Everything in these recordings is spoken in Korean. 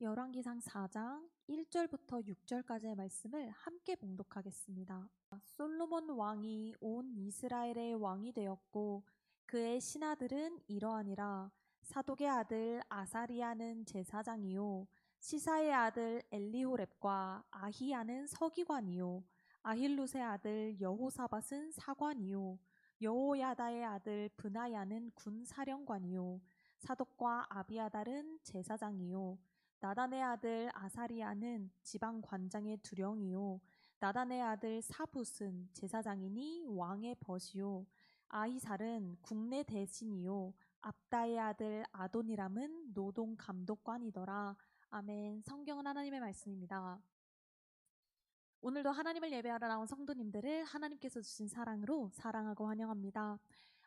열왕기상 4장 1절부터 6절까지의 말씀을 함께 봉독하겠습니다. 솔로몬 왕이 온 이스라엘의 왕이 되었고 그의 신하들은 이러하니라. 사독의 아들 아사리야는 제사장이요 시사의 아들 엘리호렙과 아히야는 서기관이요 아힐룻의 아들 여호사밧은 사관이요 여호야다의 아들 브나야는 군사령관이요 사독과 아비아달은 제사장이요 나단의 아들 아사리야는 지방 관장의 두령이요 나단의 아들 사붓은 제사장이니 왕의 벗이요 아히살은 국내 대신이요 압다의 아들 아도니람은 노동 감독관이더라. 아멘. 성경은 하나님의 말씀입니다. 오늘도 하나님을 예배하러 나온 성도님들을 하나님께서 주신 사랑으로 사랑하고 환영합니다.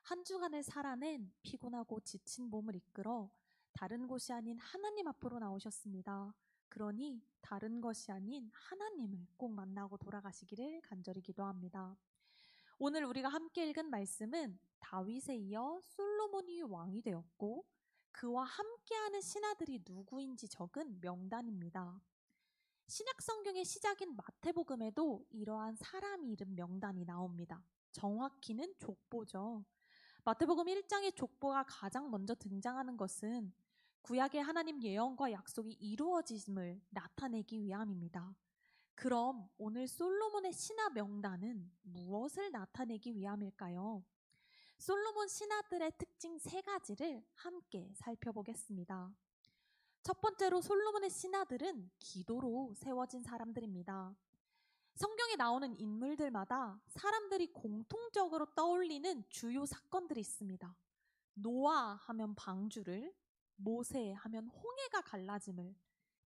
한 주간을 살아낸 피곤하고 지친 몸을 이끌어 다른 곳이 아닌 하나님 앞으로 나오셨습니다. 그러니 다른 것이 아닌 하나님을 꼭 만나고 돌아가시기를 간절히 기도합니다. 오늘 우리가 함께 읽은 말씀은 다윗에 이어 솔로몬이 왕이 되었고 그와 함께하는 신하들이 누구인지 적은 명단입니다. 신약 성경의 시작인 마태복음에도 이러한 사람 이름 명단이 나옵니다. 정확히는 족보죠. 마태복음 1장의 족보가 가장 먼저 등장하는 것은 구약의 하나님 예언과 약속이 이루어짐을 나타내기 위함입니다. 그럼 오늘 솔로몬의 신하 명단은 무엇을 나타내기 위함일까요? 솔로몬 신하들의 특징 3가지를 함께 살펴보겠습니다. 첫 번째로 솔로몬의 신하들은 기도로 세워진 사람들입니다. 성경에 나오는 인물들마다 사람들이 공통적으로 떠올리는 주요 사건들이 있습니다. 노아 하면 방주를, 모세 하면 홍해가 갈라짐을,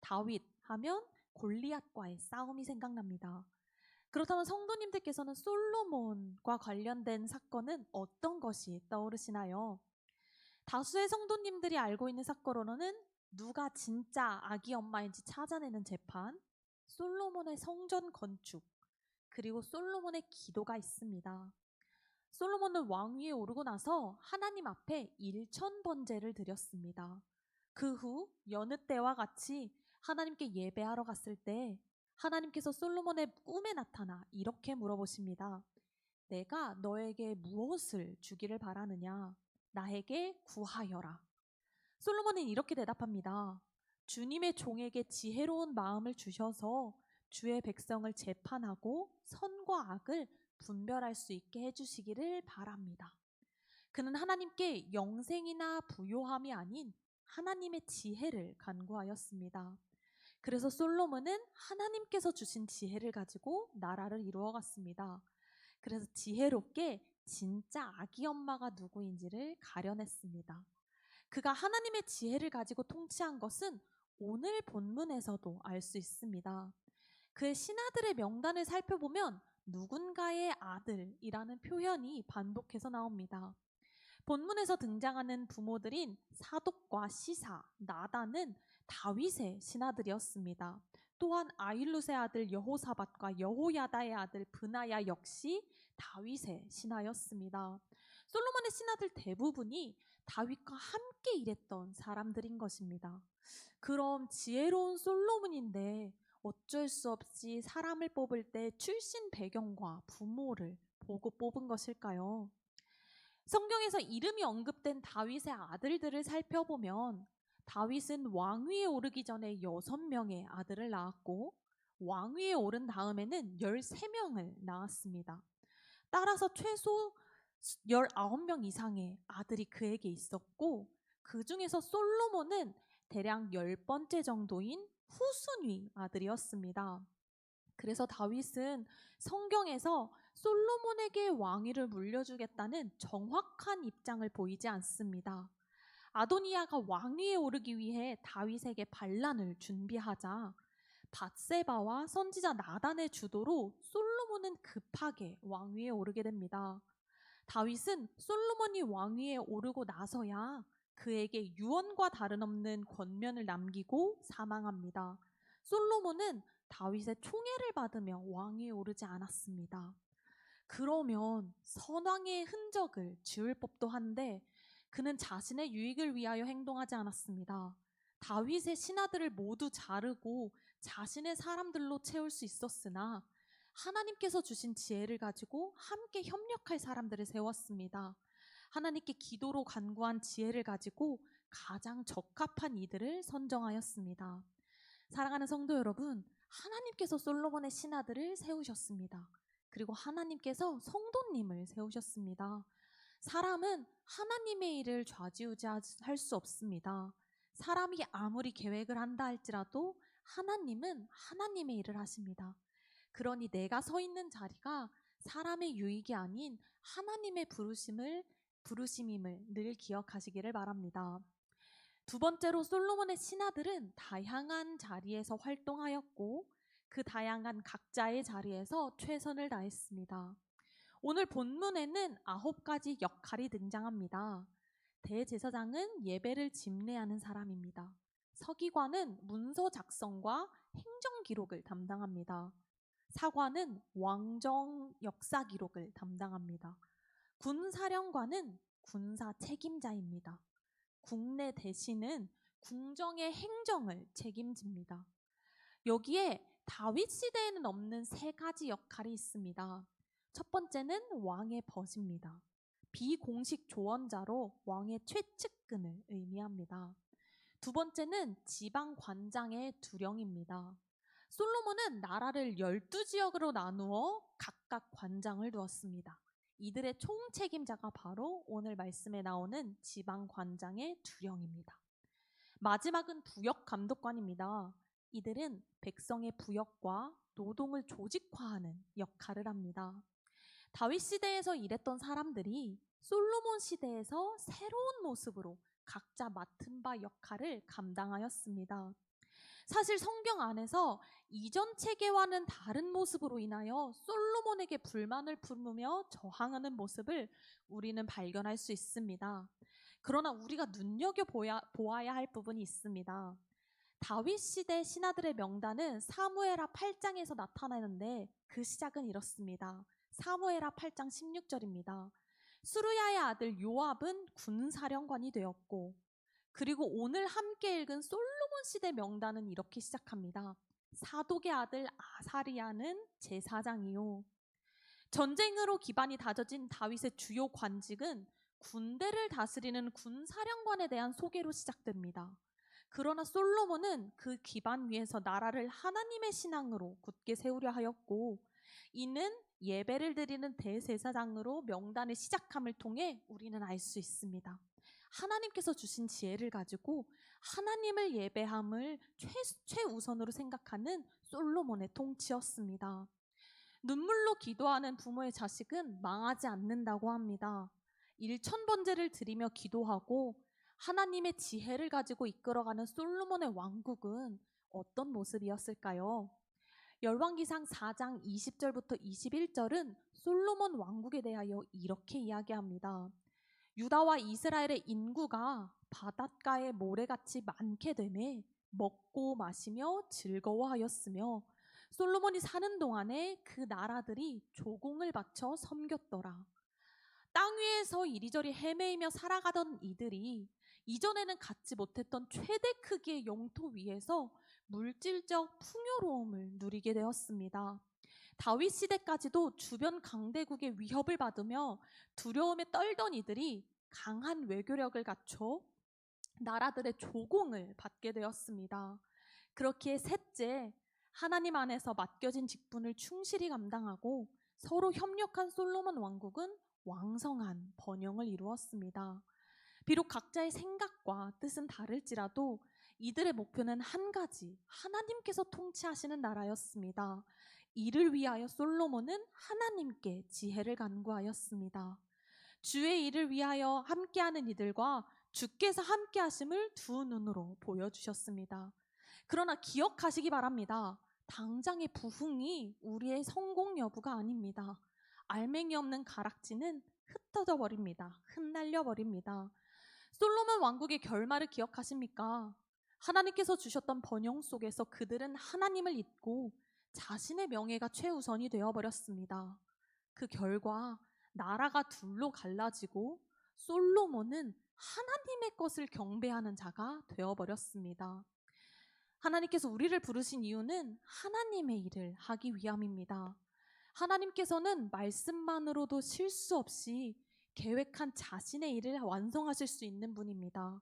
다윗 하면 골리앗과의 싸움이 생각납니다. 그렇다면 성도님들께서는 솔로몬과 관련된 사건은 어떤 것이 떠오르시나요? 다수의 성도님들이 알고 있는 사건으로는 누가 진짜 아기 엄마인지 찾아내는 재판, 솔로몬의 성전 건축, 그리고 솔로몬의 기도가 있습니다. 솔로몬은 왕위에 오르고 나서 하나님 앞에 1000번제를 드렸습니다. 그 후 여느 때와 같이 하나님께 예배하러 갔을 때 하나님께서 솔로몬의 꿈에 나타나 이렇게 물어보십니다. 내가 너에게 무엇을 주기를 바라느냐? 나에게 구하여라. 솔로몬은 이렇게 대답합니다. 주님의 종에게 지혜로운 마음을 주셔서 주의 백성을 재판하고 선과 악을 분별할 수 있게 해주시기를 바랍니다. 그는 하나님께 영생이나 부요함이 아닌 하나님의 지혜를 간구하였습니다. 그래서 솔로몬은 하나님께서 주신 지혜를 가지고 나라를 이루어갔습니다. 그래서 지혜롭게 진짜 아기 엄마가 누구인지를 가려냈습니다. 그가 하나님의 지혜를 가지고 통치한 것은 오늘 본문에서도 알 수 있습니다. 그의 신하들의 명단을 살펴보면 누군가의 아들이라는 표현이 반복해서 나옵니다. 본문에서 등장하는 부모들인 사독과 시사, 나단은 다윗의 신하들이었습니다. 또한 아힐룻의 아들 여호사밧과 여호야다의 아들 브나야 역시 다윗의 신하였습니다. 솔로몬의 신하들 대부분이 다윗과 함께 일했던 사람들인 것입니다. 그럼 지혜로운 솔로몬인데 어쩔 수 없이 사람을 뽑을 때 출신 배경과 부모를 보고 뽑은 것일까요? 성경에서 이름이 언급된 다윗의 아들들을 살펴보면 다윗은 왕위에 오르기 전에 6명의 아들을 낳았고 왕위에 오른 다음에는 13명을 낳았습니다. 따라서 최소 19명 이상의 아들이 그에게 있었고 그 중에서 솔로몬은 대략 10번째 정도인 후순위 아들이었습니다. 그래서 다윗은 성경에서 솔로몬에게 왕위를 물려주겠다는 정확한 입장을 보이지 않습니다. 아도니아가 왕위에 오르기 위해 다윗에게 반란을 준비하자 밧세바와 선지자 나단의 주도로 솔로몬은 급하게 왕위에 오르게 됩니다. 다윗은 솔로몬이 왕위에 오르고 나서야 그에게 유언과 다름없는 권면을 남기고 사망합니다. 솔로몬은 다윗의 총애를 받으며 왕위에 오르지 않았습니다. 그러면 선왕의 흔적을 지울 법도 한데 그는 자신의 유익을 위하여 행동하지 않았습니다. 다윗의 신하들을 모두 자르고 자신의 사람들로 채울 수 있었으나 하나님께서 주신 지혜를 가지고 함께 협력할 사람들을 세웠습니다. 하나님께 기도로 간구한 지혜를 가지고 가장 적합한 이들을 선정하였습니다. 사랑하는 성도 여러분, 하나님께서 솔로몬의 신하들을 세우셨습니다. 그리고 하나님께서 성도님을 세우셨습니다. 사람은 하나님의 일을 좌지우지할 수 없습니다. 사람이 아무리 계획을 한다 할지라도 하나님은 하나님의 일을 하십니다. 그러니 내가 서 있는 자리가 사람의 유익이 아닌 하나님의 부르심임을 늘 기억하시기를 바랍니다. 두 번째로 솔로몬의 신하들은 다양한 자리에서 활동하였고 그 다양한 각자의 자리에서 최선을 다했습니다. 오늘 본문에는 9가지 역할이 등장합니다. 대제사장은 예배를 집례하는 사람입니다. 서기관은 문서 작성과 행정 기록을 담당합니다. 사관은 왕정 역사 기록을 담당합니다. 군사령관은 군사 책임자입니다. 국내 대신은 궁정의 행정을 책임집니다. 여기에 다윗 시대에는 없는 3가지 역할이 있습니다. 첫 번째는 왕의 벗입니다. 비공식 조언자로 왕의 최측근을 의미합니다. 두 번째는 지방 관장의 두령입니다. 솔로몬은 나라를 12지역으로 나누어 각각 관장을 두었습니다. 이들의 총책임자가 바로 오늘 말씀에 나오는 지방 관장의 두령입니다. 마지막은 부역 감독관입니다. 이들은 백성의 부역과 노동을 조직화하는 역할을 합니다. 다윗 시대에서 일했던 사람들이 솔로몬 시대에서 새로운 모습으로 각자 맡은 바 역할을 감당하였습니다. 사실 성경 안에서 이전 체계와는 다른 모습으로 인하여 솔로몬에게 불만을 품으며 저항하는 모습을 우리는 발견할 수 있습니다. 그러나 우리가 눈여겨보아야 할 부분이 있습니다. 다윗 시대 신하들의 명단은 사무엘하 8장에서 나타나는데 그 시작은 이렇습니다. 사무엘하 8장 16절입니다. 수르야의 아들 요압은 군사령관이 되었고, 그리고 오늘 함께 읽은 솔로몬 시대 명단은 이렇게 시작합니다. 사독의 아들 아사리야는 제사장이요. 전쟁으로 기반이 다져진 다윗의 주요 관직은 군대를 다스리는 군사령관에 대한 소개로 시작됩니다. 그러나 솔로몬은 그 기반 위에서 나라를 하나님의 신앙으로 굳게 세우려 하였고, 이는 예배를 드리는 대제사장으로 명단을 시작함을 통해 우리는 알 수 있습니다. 하나님께서 주신 지혜를 가지고 하나님을 예배함을 최우선으로 생각하는 솔로몬의 통치였습니다. 눈물로 기도하는 부모의 자식은 망하지 않는다고 합니다. 1000번제를 드리며 기도하고 하나님의 지혜를 가지고 이끌어가는 솔로몬의 왕국은 어떤 모습이었을까요? 열왕기상 4장 20절부터 21절은 솔로몬 왕국에 대하여 이렇게 이야기합니다. 유다와 이스라엘의 인구가 바닷가의 모래같이 많게 되매 먹고 마시며 즐거워하였으며 솔로몬이 사는 동안에 그 나라들이 조공을 바쳐 섬겼더라. 땅 위에서 이리저리 헤매이며 살아가던 이들이 이전에는 갖지 못했던 최대 크기의 영토 위에서 물질적 풍요로움을 누리게 되었습니다. 다윗 시대까지도 주변 강대국의 위협을 받으며 두려움에 떨던 이들이 강한 외교력을 갖춰 나라들의 조공을 받게 되었습니다. 그렇기에 셋째, 하나님 안에서 맡겨진 직분을 충실히 감당하고 서로 협력한 솔로몬 왕국은 왕성한 번영을 이루었습니다. 비록 각자의 생각과 뜻은 다를지라도 이들의 목표는 한 가지, 하나님께서 통치하시는 나라였습니다. 이를 위하여 솔로몬은 하나님께 지혜를 간구하였습니다. 주의 일을 위하여 함께하는 이들과 주께서 함께하심을 두 눈으로 보여주셨습니다. 그러나 기억하시기 바랍니다. 당장의 부흥이 우리의 성공 여부가 아닙니다. 알맹이 없는 가락지는 흩어져 버립니다. 흩날려 버립니다. 솔로몬 왕국의 결말을 기억하십니까? 하나님께서 주셨던 번영 속에서 그들은 하나님을 잊고 자신의 명예가 최우선이 되어버렸습니다. 그 결과 나라가 둘로 갈라지고 솔로몬은 하나님의 것을 경배하는 자가 되어버렸습니다. 하나님께서 우리를 부르신 이유는 하나님의 일을 하기 위함입니다. 하나님께서는 말씀만으로도 실수 없이 계획한 자신의 일을 완성하실 수 있는 분입니다.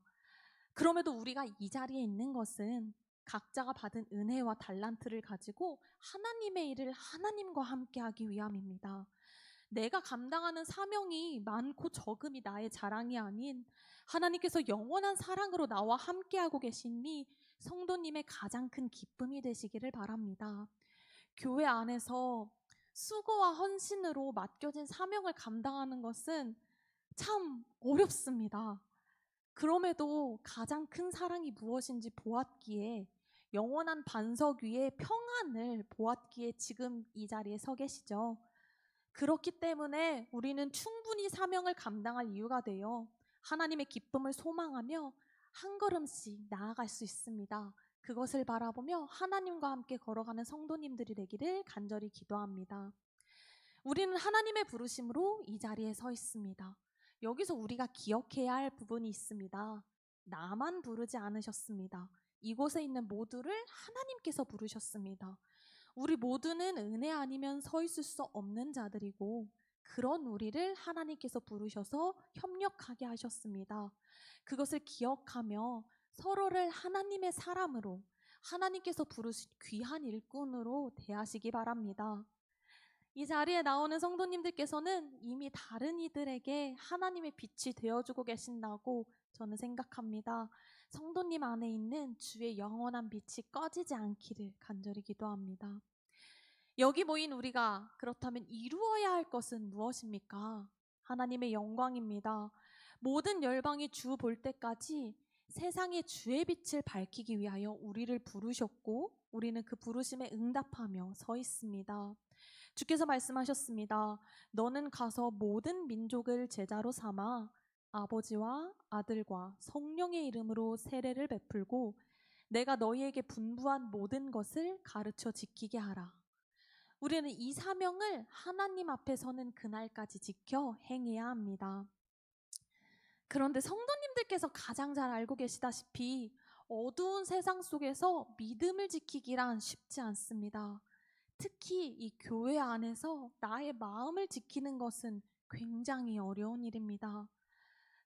그럼에도 우리가 이 자리에 있는 것은 각자가 받은 은혜와 달란트를 가지고 하나님의 일을 하나님과 함께 하기 위함입니다. 내가 감당하는 사명이 많고 적음이 나의 자랑이 아닌 하나님께서 영원한 사랑으로 나와 함께하고 계심이 성도님의 가장 큰 기쁨이 되시기를 바랍니다. 교회 안에서 수고와 헌신으로 맡겨진 사명을 감당하는 것은 참 어렵습니다. 그럼에도 가장 큰 사랑이 무엇인지 보았기에, 영원한 반석 위에 평안을 보았기에 지금 이 자리에 서 계시죠. 그렇기 때문에 우리는 충분히 사명을 감당할 이유가 되어 하나님의 기쁨을 소망하며 한 걸음씩 나아갈 수 있습니다. 그것을 바라보며 하나님과 함께 걸어가는 성도님들이 되기를 간절히 기도합니다. 우리는 하나님의 부르심으로 이 자리에 서 있습니다. 여기서 우리가 기억해야 할 부분이 있습니다. 나만 부르지 않으셨습니다. 이곳에 있는 모두를 하나님께서 부르셨습니다. 우리 모두는 은혜 아니면 서 있을 수 없는 자들이고, 그런 우리를 하나님께서 부르셔서 협력하게 하셨습니다. 그것을 기억하며 서로를 하나님의 사람으로, 하나님께서 부르신 귀한 일꾼으로 대하시기 바랍니다. 이 자리에 나오는 성도님들께서는 이미 다른 이들에게 하나님의 빛이 되어주고 계신다고 저는 생각합니다. 성도님 안에 있는 주의 영원한 빛이 꺼지지 않기를 간절히 기도합니다. 여기 모인 우리가 그렇다면 이루어야 할 것은 무엇입니까? 하나님의 영광입니다. 모든 열방이 주 볼 때까지 세상에 주의 빛을 밝히기 위하여 우리를 부르셨고, 우리는 그 부르심에 응답하며 서 있습니다. 주께서 말씀하셨습니다. 너는 가서 모든 민족을 제자로 삼아 아버지와 아들과 성령의 이름으로 세례를 베풀고 내가 너희에게 분부한 모든 것을 가르쳐 지키게 하라. 우리는 이 사명을 하나님 앞에 서는 그날까지 지켜 행해야 합니다. 그런데 성도님들께서 가장 잘 알고 계시다시피 어두운 세상 속에서 믿음을 지키기란 쉽지 않습니다. 특히 이 교회 안에서 나의 마음을 지키는 것은 굉장히 어려운 일입니다.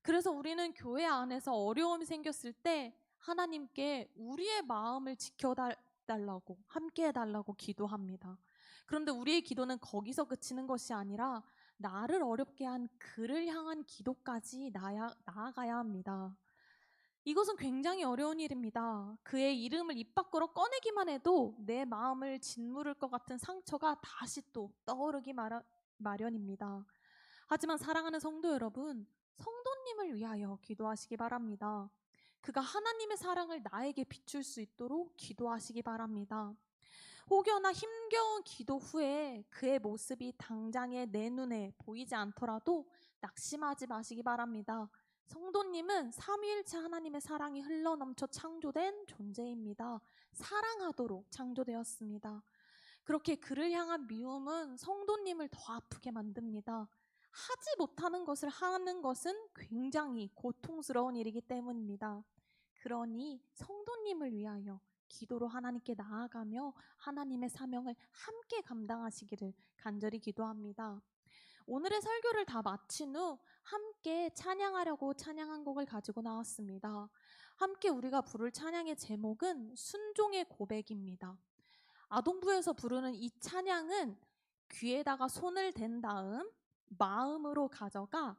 그래서 우리는 교회 안에서 어려움이 생겼을 때 하나님께 우리의 마음을 지켜달라고, 함께 해달라고 기도합니다. 그런데 우리의 기도는 거기서 그치는 것이 아니라 나를 어렵게 한 그를 향한 기도까지 나아가야 합니다. 이것은 굉장히 어려운 일입니다. 그의 이름을 입 밖으로 꺼내기만 해도 내 마음을 짓무를 것 같은 상처가 다시 또 떠오르기 마련입니다. 하지만 사랑하는 성도 여러분, 성도님을 위하여 기도하시기 바랍니다. 그가 하나님의 사랑을 나에게 비출 수 있도록 기도하시기 바랍니다. 혹여나 힘겨운 기도 후에 그의 모습이 당장에 내 눈에 보이지 않더라도 낙심하지 마시기 바랍니다. 성도님은 삼위일체 하나님의 사랑이 흘러넘쳐 창조된 존재입니다. 사랑하도록 창조되었습니다. 그렇게 그를 향한 미움은 성도님을 더 아프게 만듭니다. 하지 못하는 것을 하는 것은 굉장히 고통스러운 일이기 때문입니다. 그러니 성도님을 위하여 기도로 하나님께 나아가며 하나님의 사명을 함께 감당하시기를 간절히 기도합니다. 오늘의 설교를 다 마친 후 함께 찬양하려고 찬양한 곡을 가지고 나왔습니다. 함께 우리가 부를 찬양의 제목은 순종의 고백입니다. 아동부에서 부르는 이 찬양은 귀에다가 손을 댄 다음 마음으로 가져가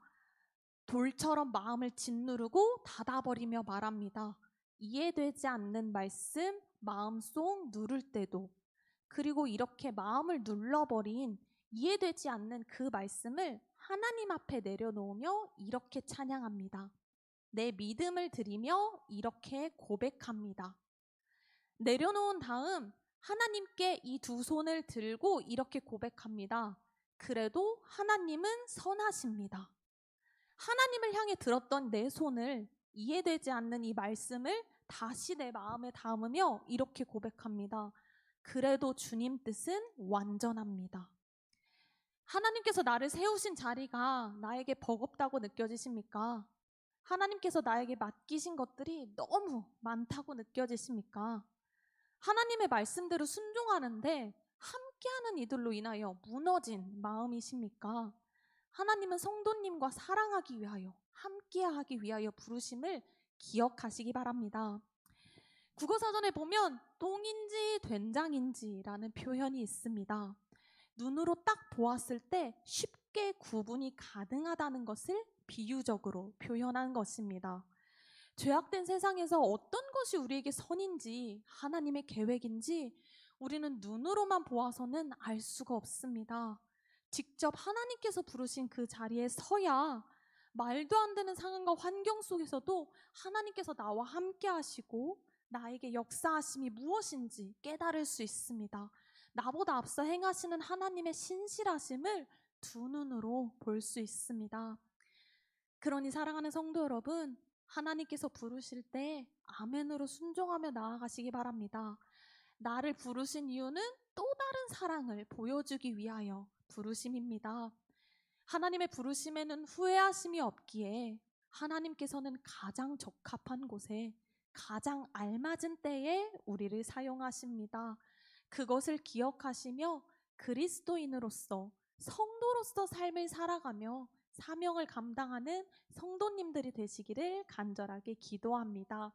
돌처럼 마음을 짓누르고 닫아버리며 말합니다. 이해되지 않는 말씀 마음속 누를 때도, 그리고 이렇게 마음을 눌러버린 이해되지 않는 그 말씀을 하나님 앞에 내려놓으며 이렇게 찬양합니다. 내 믿음을 드리며 이렇게 고백합니다. 내려놓은 다음 하나님께 이 두 손을 들고 이렇게 고백합니다. 그래도 하나님은 선하십니다. 하나님을 향해 들었던 내 손을, 이해되지 않는 이 말씀을 다시 내 마음에 담으며 이렇게 고백합니다. 그래도 주님 뜻은 완전합니다. 하나님께서 나를 세우신 자리가 나에게 버겁다고 느껴지십니까? 하나님께서 나에게 맡기신 것들이 너무 많다고 느껴지십니까? 하나님의 말씀대로 순종하는데 함께하는 이들로 인하여 무너진 마음이십니까? 하나님은 성도님과 사랑하기 위하여, 함께하기 위하여 부르심을 기억하시기 바랍니다. 국어사전에 보면 똥인지 된장인지라는 표현이 있습니다. 눈으로 딱 보았을 때 쉽게 구분이 가능하다는 것을 비유적으로 표현한 것입니다. 죄악된 세상에서 어떤 것이 우리에게 선인지 하나님의 계획인지 우리는 눈으로만 보아서는 알 수가 없습니다. 직접 하나님께서 부르신 그 자리에 서야 말도 안 되는 상황과 환경 속에서도 하나님께서 나와 함께 하시고 나에게 역사하심이 무엇인지 깨달을 수 있습니다. 나보다 앞서 행하시는 하나님의 신실하심을 두 눈으로 볼 수 있습니다. 그러니 사랑하는 성도 여러분, 하나님께서 부르실 때 아멘으로 순종하며 나아가시기 바랍니다. 나를 부르신 이유는 또 다른 사랑을 보여주기 위하여 부르심입니다. 하나님의 부르심에는 후회하심이 없기에 하나님께서는 가장 적합한 곳에 가장 알맞은 때에 우리를 사용하십니다. 그것을 기억하시며 그리스도인으로서 성도로서 삶을 살아가며 사명을 감당하는 성도님들이 되시기를 간절하게 기도합니다.